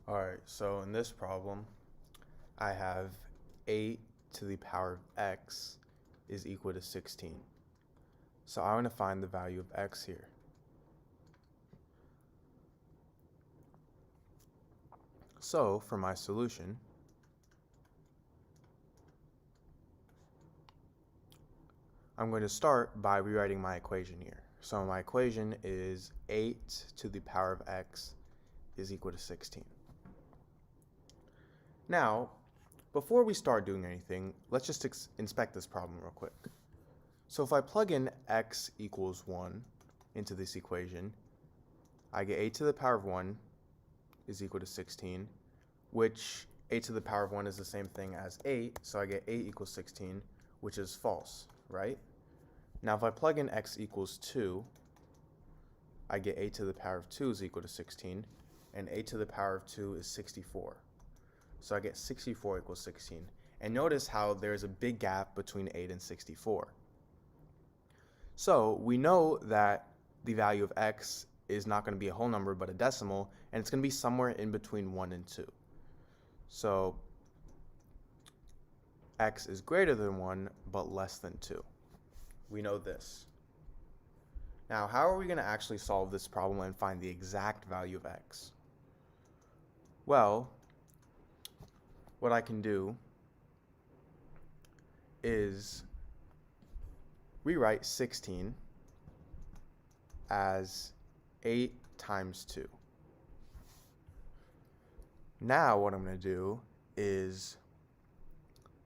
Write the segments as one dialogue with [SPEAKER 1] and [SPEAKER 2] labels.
[SPEAKER 1] Alright, so in this problem, I have 8 to the power of x is equal to 16. So I want to find the value of x here. So for my solution, I'm going to start by rewriting my equation here. So my equation is 8 to the power of x is equal to 16. Now, before we start doing anything, let's just inspect this problem real quick. So if I plug in x equals 1 into this equation, I get 8 to the power of 1 is equal to 16, which 8 to the power of 1 is the same thing as 8, so I get 8 equals 16, which is false, right? Now if I plug in x equals 2, I get 8 to the power of 2 is equal to 16, and 8 to the power of 2 is 64. So I get 64 equals 16. And notice how there's a big gap between 8 and 64. So we know that the value of x is not going to be a whole number but a decimal, and it's going to be somewhere in between 1 and 2. So x is greater than 1 but less than 2. We know this. Now, how are we going to actually solve this problem and find the exact value of x? Well, what I can do is rewrite 16 as 8 times 2. Now what I'm going to do is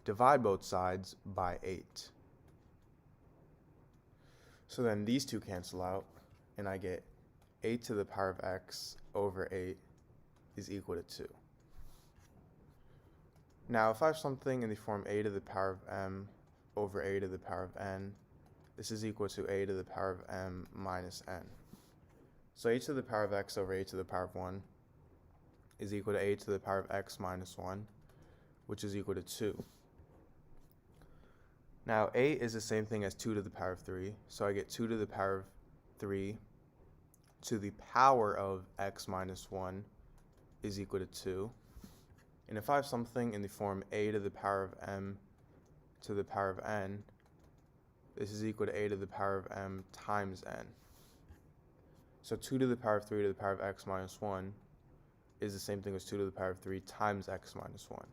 [SPEAKER 1] divide both sides by 8. So then these two cancel out, and I get 8 to the power of x over 8 is equal to 2. Now if I have something in the form a to the power of m over a to the power of n, this is equal to a to the power of m minus n. So a to the power of x over a to the power of 1 is equal to a to the power of x minus 1, which is equal to 2. Now a is the same thing as 2 to the power of 3, so I get 2 to the power of 3 to the power of x minus 1 is equal to 2. And if I have something in the form a to the power of m to the power of n, this is equal to a to the power of m times n. So 2 to the power of 3 to the power of x minus 1 is the same thing as 2 to the power of 3 times x minus 1.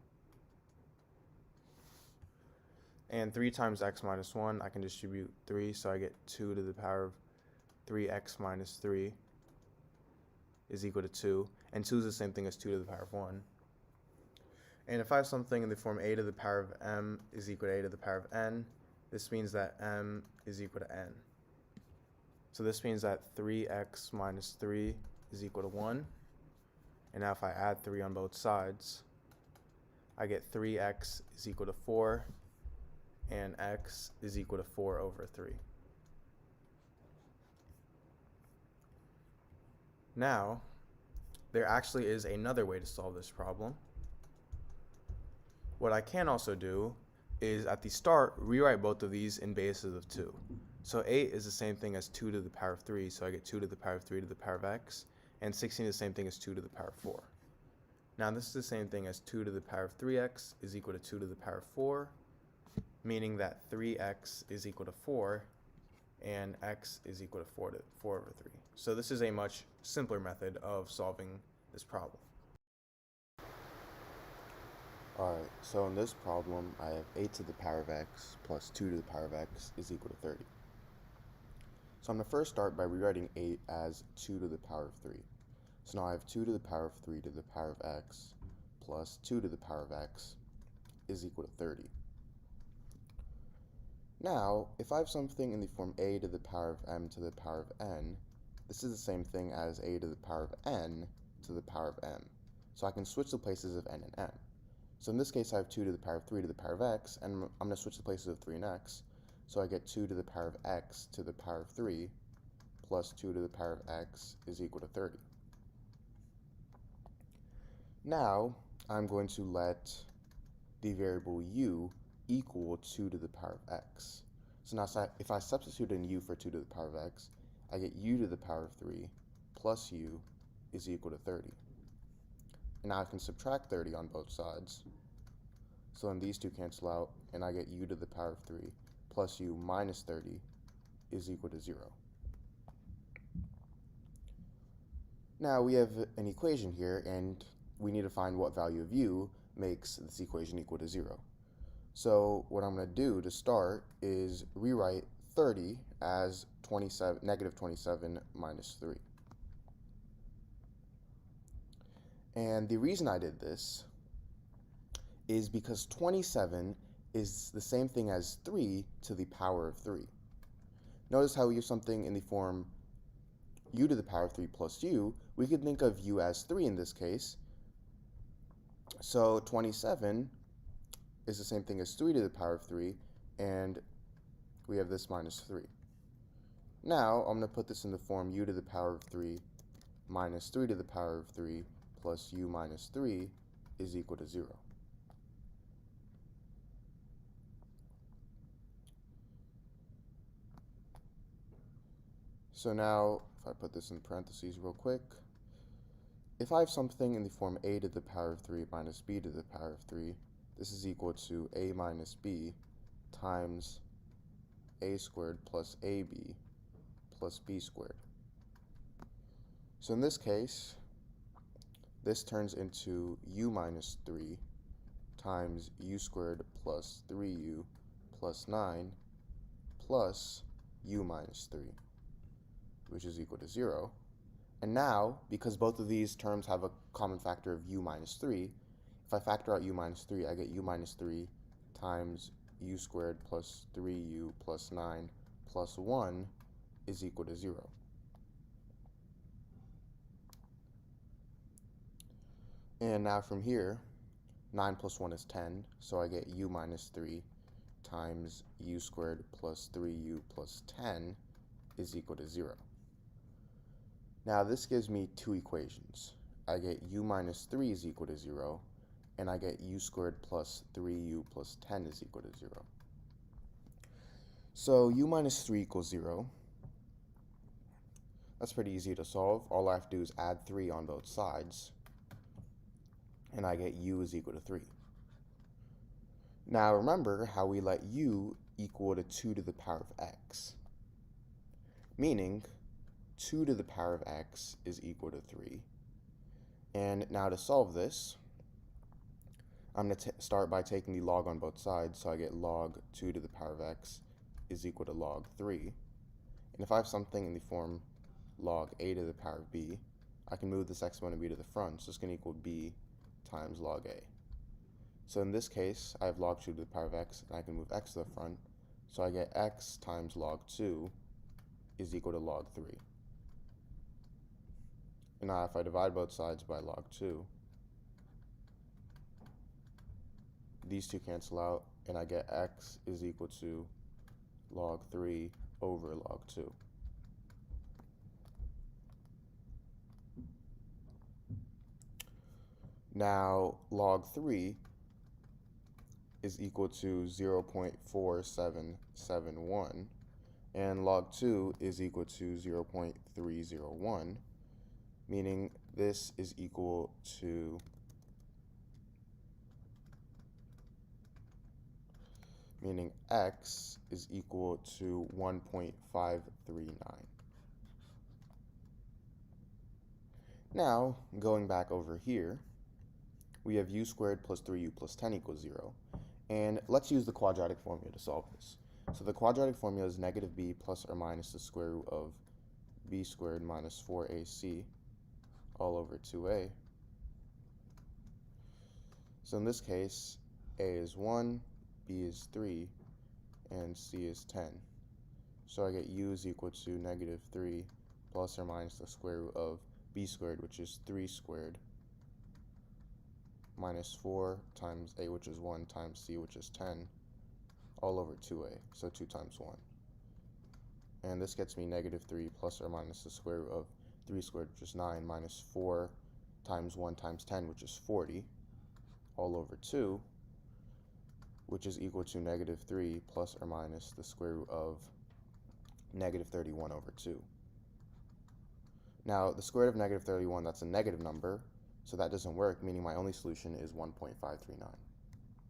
[SPEAKER 1] And 3 times x minus 1, I can distribute 3, so I get 2 to the power of 3x minus 3 is equal to 2. And 2 is the same thing as 2 to the power of 1. And if I have something in the form a to the power of m is equal to a to the power of n, this means that m is equal to n. So this means that 3x minus 3 is equal to 1. And now if I add 3 on both sides, I get 3x is equal to 4, and x is equal to 4 over 3. Now, there actually is another way to solve this problem. What I can also do is at the start rewrite both of these in bases of 2. So 8 is the same thing as 2 to the power of 3, so I get 2 to the power of 3 to the power of x, and 16 is the same thing as 2 to the power of 4. Now this is the same thing as 2 to the power of 3x is equal to 2 to the power of 4, meaning that 3x is equal to 4, and x is equal to 4 over 3. So this is a much simpler method of solving this problem. Alright, so in this problem, I have 8 to the power of x plus 2 to the power of x is equal to 30. So I'm going to first start by rewriting 8 as 2 to the power of 3. So now I have 2 to the power of 3 to the power of x plus 2 to the power of x is equal to 30. Now, if I have something in the form a to the power of m to the power of n, this is the same thing as a to the power of n to the power of m. So I can switch the places of n and m. So in this case, I have 2 to the power of 3 to the power of x, and I'm going to switch the places of 3 and x. So I get 2 to the power of x to the power of 3 plus 2 to the power of x is equal to 30. Now, I'm going to let the variable u equal 2 to the power of x. So now if I substitute in u for 2 to the power of x, I get u to the power of 3 plus u is equal to 30. And now I can subtract 30 on both sides. So then these two cancel out, and I get u to the power of 3 plus u minus 30 is equal to 0. Now we have an equation here, and we need to find what value of u makes this equation equal to 0. So what I'm going to do to start is rewrite 30 as negative 27 minus 3. And the reason I did this is because 27 is the same thing as 3 to the power of 3. Notice how we have something in the form u to the power of 3 plus u. We could think of u as 3 in this case. So 27 is the same thing as 3 to the power of 3, and we have this minus 3. Now I'm going to put this in the form u to the power of 3 minus 3 to the power of 3 plus u minus 3 is equal to 0. So now, if I put this in parentheses real quick, if I have something in the form a to the power of 3 minus b to the power of 3, this is equal to a minus b times a squared plus ab plus b squared. So in this case, this turns into u minus 3 times u squared plus 3u plus 9 plus u minus 3, which is equal to 0. And now, because both of these terms have a common factor of u minus 3, if I factor out u minus 3, I get u minus 3 times u squared plus 3u plus 9 plus 1 is equal to 0. And now from here, 9 plus 1 is 10, so I get u minus 3 times u squared plus 3u plus 10 is equal to 0. Now this gives me two equations. I get u minus 3 is equal to 0, and I get u squared plus 3u plus 10 is equal to 0. So u minus 3 equals 0. That's pretty easy to solve. All I have to do is add 3 on both sides, and I get u is equal to 3. Now remember how we let u equal to 2 to the power of x, meaning 2 to the power of x is equal to 3. And now to solve this, I'm going to start by taking the log on both sides, so I get log 2 to the power of x is equal to log 3. And if I have something in the form log a to the power of b, I can move this exponent of b to the front, so it's going to equal b times log a. So in this case, I have log 2 to the power of x, and I can move x to the front, so I get x times log 2 is equal to log 3. And now if I divide both sides by log 2, these two cancel out, and I get x is equal to log 3 over log 2. Now log 3 is equal to 0.4771, and log 2 is equal to 0.301, meaning this is equal to x is equal to 1.539. Now, going back over here, we have u squared plus 3u plus 10 equals 0. And let's use the quadratic formula to solve this. So the quadratic formula is negative b plus or minus the square root of b squared minus 4ac all over 2a. So in this case, a is 1, b is 3, and c is 10. So I get u is equal to negative 3 plus or minus the square root of b squared, which is 3 squared, minus 4 times a, which is 1, times c, which is 10, all over 2a, so 2 times 1. And this gets me negative 3 plus or minus the square root of 3 squared, which is 9, minus 4 times 1 times 10, which is 40, all over 2, which is equal to negative 3 plus or minus the square root of negative 31 over 2. Now, the square root of negative 31, that's a negative number, So that doesn't work, meaning my only solution is 1.539.